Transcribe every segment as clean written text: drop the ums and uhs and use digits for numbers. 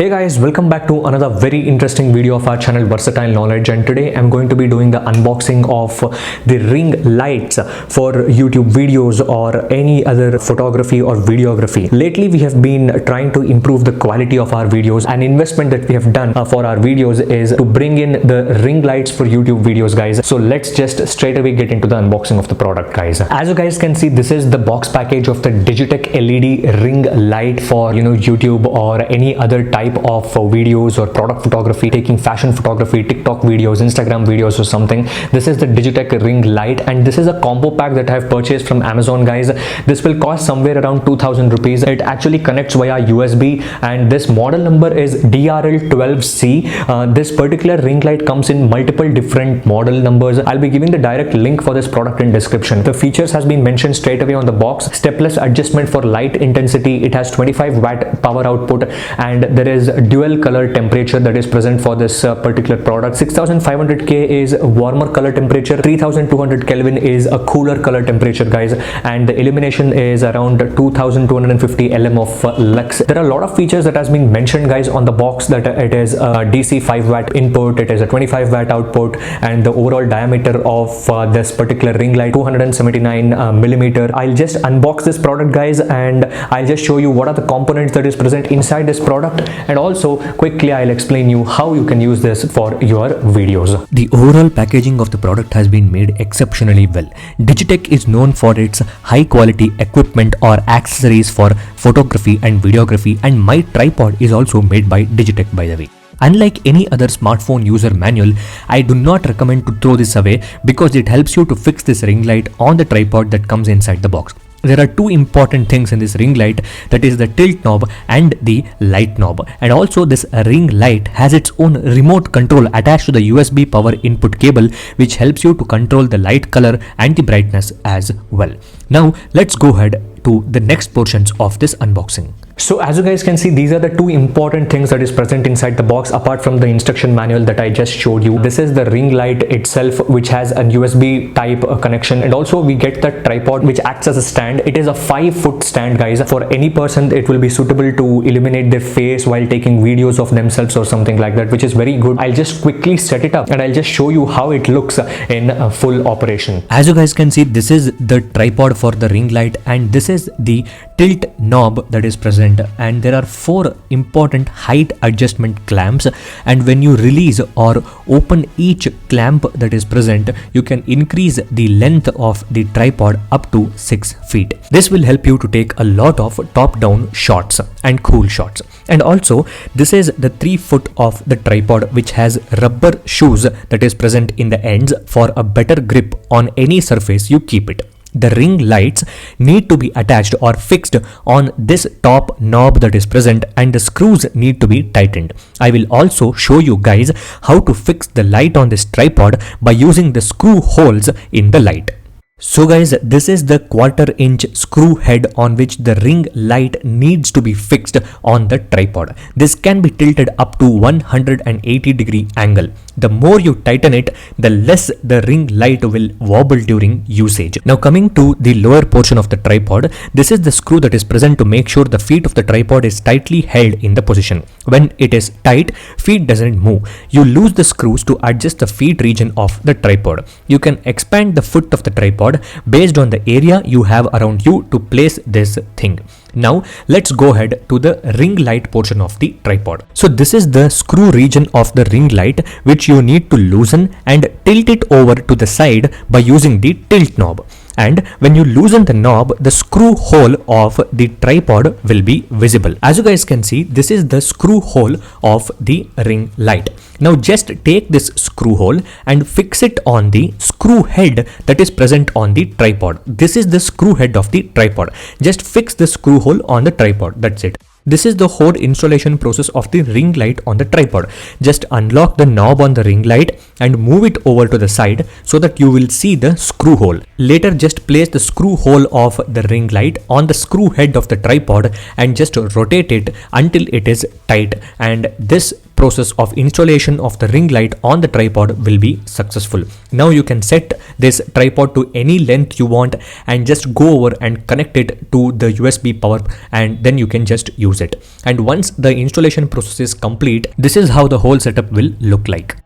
Hey guys, welcome back to another very interesting video of our channel Versatile Knowledge, and today I'm going to be doing the unboxing of the ring lights for YouTube videos or any other photography or videography. Lately we have been trying to improve the quality of our videos. An investment that we have done for our videos is to bring in the ring lights for YouTube videos, guys. So let's just straight away get into the unboxing of the product, guys. As you guys can see, this is the box package of the Digitek LED ring light for YouTube or any other type of videos or product photography, taking fashion photography, TikTok videos, Instagram videos or something. This is the Digitek ring light, and this is a combo pack that I have purchased from Amazon, guys. This will cost somewhere around 2000 rupees. It actually connects via USB, and this model number is DRL 12C. This particular ring light comes in multiple different model numbers. I'll be giving the direct link for this product in description. The features has been mentioned straight away on the box. Stepless adjustment for light intensity. It has 25 watt power output, and there is dual color temperature that is present for this particular product. 6500K is warmer color temperature, 3200 Kelvin is a cooler color temperature, guys, and the illumination is around 2250 LM of lux. There are a lot of features that has been mentioned, guys, on the box, that it is a DC 5 watt input, it is a 25 watt output, and the overall diameter of this particular ring light 279 millimeter. I'll just unbox this product, guys, and I'll just show you what are the components that is present inside this product, and also quickly I'll explain you how you can use this for your videos. The overall packaging of the product has been made exceptionally well. Digitek is known for its high quality equipment or accessories for photography and videography, and my tripod is also made by Digitek, by the way. Unlike any other smartphone user manual, I do not recommend to throw this away because it helps you to fix this ring light on the tripod that comes inside the box. There are two important things in this ring light, that is the tilt knob and the light knob, and also this ring light has its own remote control attached to the USB power input cable, which helps you to control the light color and the brightness as well. Now let's go ahead to the next portions of this unboxing. So as you guys can see, these are the two important things that is present inside the box apart from the instruction manual that I just showed you. This is the ring light itself, which has a USB type connection, and also we get the tripod which acts as a stand. It is a 5-foot stand, guys. For any person it will be suitable to illuminate their face while taking videos of themselves or something like that, which is very good. I'll just quickly set it up and I'll just show you how it looks in full operation. As you guys can see, this is the tripod for the ring light, and this is the tilt knob that is present, and there are 4 important height adjustment clamps, and when you release or open each clamp that is present, you can increase the length of the tripod up to 6 feet. This will help you to take a lot of top-down shots and cool shots. And also this is the 3 foot of the tripod, which has rubber shoes that is present in the ends for a better grip on any surface you keep it. The ring lights need to be attached or fixed on this top knob that is present, and the screws need to be tightened. I will also show you guys how to fix the light on this tripod by using the screw holes in the light. So guys, this is the 1/4 inch screw head on which the ring light needs to be fixed on the tripod. This can be tilted up to 180-degree angle. The more you tighten it, the less the ring light will wobble during usage. Now coming to the lower portion of the tripod, this is the screw that is present to make sure the feet of the tripod is tightly held in the position. When it is tight, feet doesn't move. You lose the screws to adjust the feet region of the tripod. You can expand the foot of the tripod based on the area you have around you to place this thing. Now let's go ahead to the ring light portion of the tripod. So this is the screw region of the ring light, which you need to loosen and tilt it over to the side by using the tilt knob. And when you loosen the knob, the screw hole of the tripod will be visible. As you guys can see, this is the screw hole of the ring light. Now just take this screw hole and fix it on the screw head that is present on the tripod. This is the screw head of the tripod. Just fix the screw hole on the tripod. That's it. This is the whole installation process of the ring light on the tripod. Just unlock the knob on the ring light and move it over to the side so that you will see the screw hole. Later, just place the screw hole of the ring light on the screw head of the tripod and just rotate it until it is tight, and this process of installation of the ring light on the tripod will be successful. Now you can set this tripod to any length you want and just go over and connect it to the USB power, and then you can just use it. And once the installation process is complete, this is how the whole setup will look like.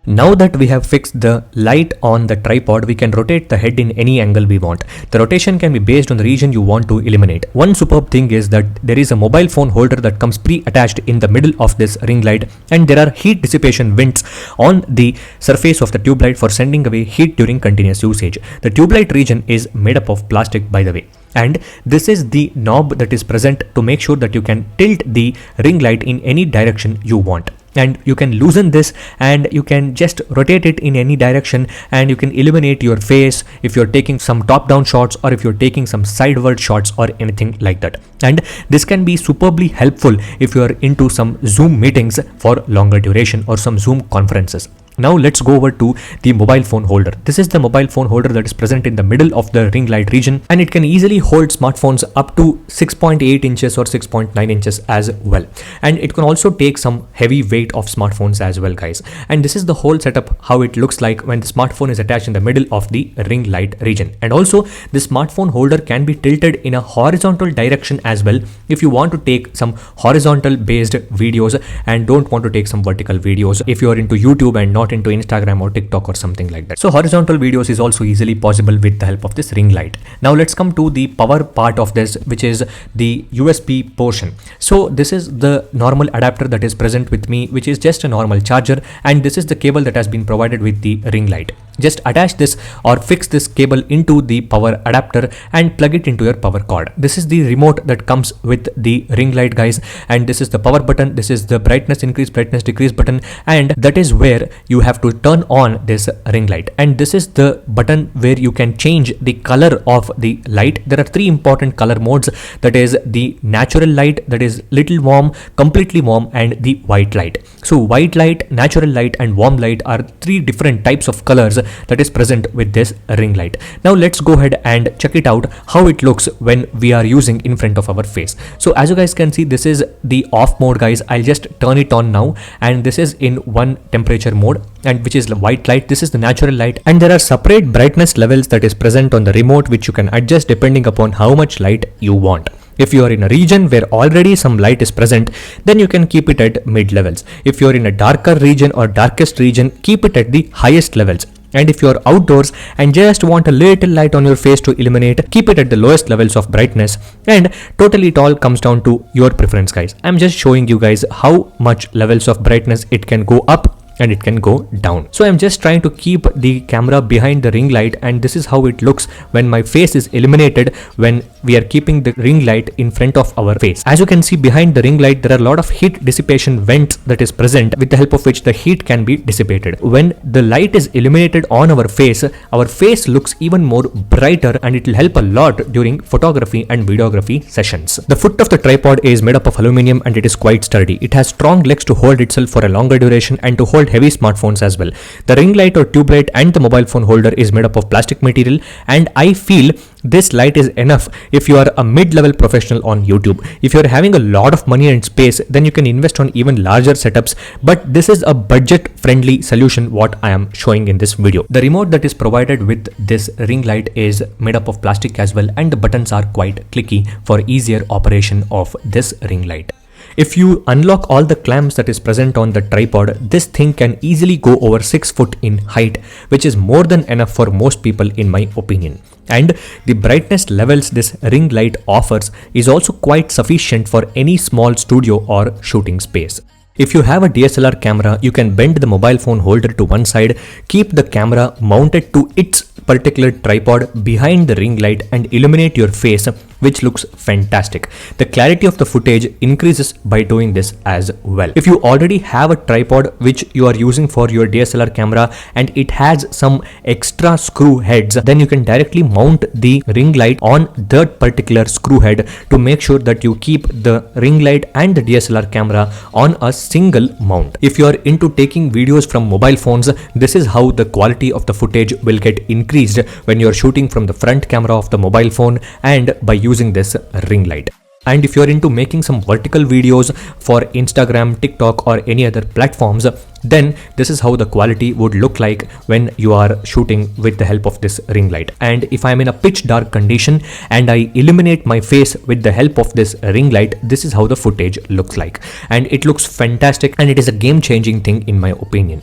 Now that we have fixed the light on the tripod, we can rotate the head in any angle we want. The rotation can be based on the region you want to illuminate. One superb thing is that there is a mobile phone holder that comes pre-attached in the middle of this ring light, and there are heat dissipation vents on the surface of the tube light for sending away heat during continuous usage. The tube light region is made up of plastic, by the way. And this is the knob that is present to make sure that you can tilt the ring light in any direction you want. And you can loosen this and you can just rotate it in any direction, and you can illuminate your face if you're taking some top-down shots or if you're taking some sideward shots or anything like that. And this can be superbly helpful if you're into some Zoom meetings for longer duration or some Zoom conferences. Now let's go over to the mobile phone holder. This is the mobile phone holder that is present in the middle of the ring light region, and it can easily hold smartphones up to 6.8 inches or 6.9 inches as well. And it can also take some heavy weight of smartphones as well, guys. And this is the whole setup, how it looks like when the smartphone is attached in the middle of the ring light region. And also the smartphone holder can be tilted in a horizontal direction as well if you want to take some horizontal based videos and don't want to take some vertical videos if you are into YouTube and not into Instagram or TikTok or something like that. So horizontal videos is also easily possible with the help of this ring light. Now let's come to the power part of this, which is the USB portion. So this is the normal adapter that is present with me, which is just a normal charger, and this is the cable that has been provided with the ring light. Just attach this or fix this cable into the power adapter and plug it into your power cord. This is the remote that comes with the ring light, guys, and this is the power button, this is the brightness increase, brightness decrease button, and that is where you have to turn on this ring light. And this is the button where you can change the color of the light. There are three important color modes, that is the natural light, that is little warm, completely warm, and the white light. So white light, natural light, and warm light are three different types of colors that is present with this ring light. Now let's go ahead and check it out how it looks when we are using in front of our face. So as you guys can see, this is the off mode, guys. I'll just turn it on now, and this is in one temperature mode, and which is the white light. This is the natural light, and there are separate brightness levels that is present on the remote, which you can adjust depending upon how much light you want. If you are in a region where already some light is present, then you can keep it at mid levels. If you are in a darker region or darkest region, keep it at the highest levels. And if you are outdoors and just want a little light on your face to illuminate, keep it at the lowest levels of brightness. And totally it all comes down to your preference, guys. I'm just showing you guys how much levels of brightness it can go up and it can go down. So I'm just trying to keep the camera behind the ring light, and this is how it looks when my face is illuminated when we are keeping the ring light in front of our face. As you can see, behind the ring light there are a lot of heat dissipation vents that is present, with the help of which the heat can be dissipated. When the light is illuminated on our face looks even more brighter, and it will help a lot during photography and videography sessions. The foot of the tripod is made up of aluminum, and it is quite sturdy. It has strong legs to hold itself for a longer duration and to hold heavy smartphones as well. The ring light or tube light and the mobile phone holder is made up of plastic material, and I feel this light is enough if you are a mid-level professional on YouTube. If you are having a lot of money and space, then you can invest on even larger setups, but this is a budget-friendly solution what I am showing in this video. The remote that is provided with this ring light is made up of plastic as well, and the buttons are quite clicky for easier operation of this ring light. If you unlock all the clamps that is present on the tripod, this thing can easily go over 6 foot in height, which is more than enough for most people in my opinion. And the brightness levels this ring light offers is also quite sufficient for any small studio or shooting space. If you have a DSLR camera, you can bend the mobile phone holder to one side, keep the camera mounted to its particular tripod behind the ring light, and illuminate your face, which looks fantastic. The clarity of the footage increases by doing this as well. If you already have a tripod which you are using for your DSLR camera and it has some extra screw heads, then you can directly mount the ring light on that particular screw head to make sure that you keep the ring light and the DSLR camera on a single mount. If you are into taking videos from mobile phones, this is how the quality of the footage will get increased when you are shooting from the front camera of the mobile phone and by using this ring light. And if you're into making some vertical videos for Instagram, TikTok or any other platforms, then this is how the quality would look like when you are shooting with the help of this ring light. And if I'm in a pitch dark condition and I illuminate my face with the help of this ring light, this is how the footage looks like. And it looks fantastic, and it is a game-changing thing in my opinion.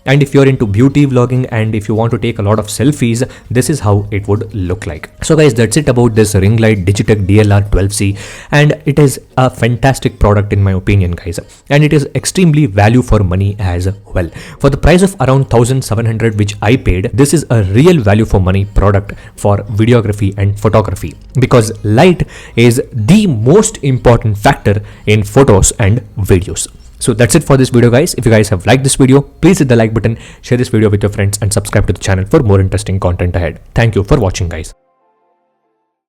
And if you're into beauty vlogging and if you want to take a lot of selfies, this is how it would look like. So guys, that's it about this ring light Digitek DRL 12C, and it is a fantastic product in my opinion, guys. And it is extremely value for money as well. For the price of around 1,700 which I paid, this is a real value for money product for videography and photography, because light is the most important factor in photos and videos. So that's it for this video, guys. If you guys have liked this video, please hit the like button, share this video with your friends and subscribe to the channel for more interesting content ahead. Thank you for watching, guys.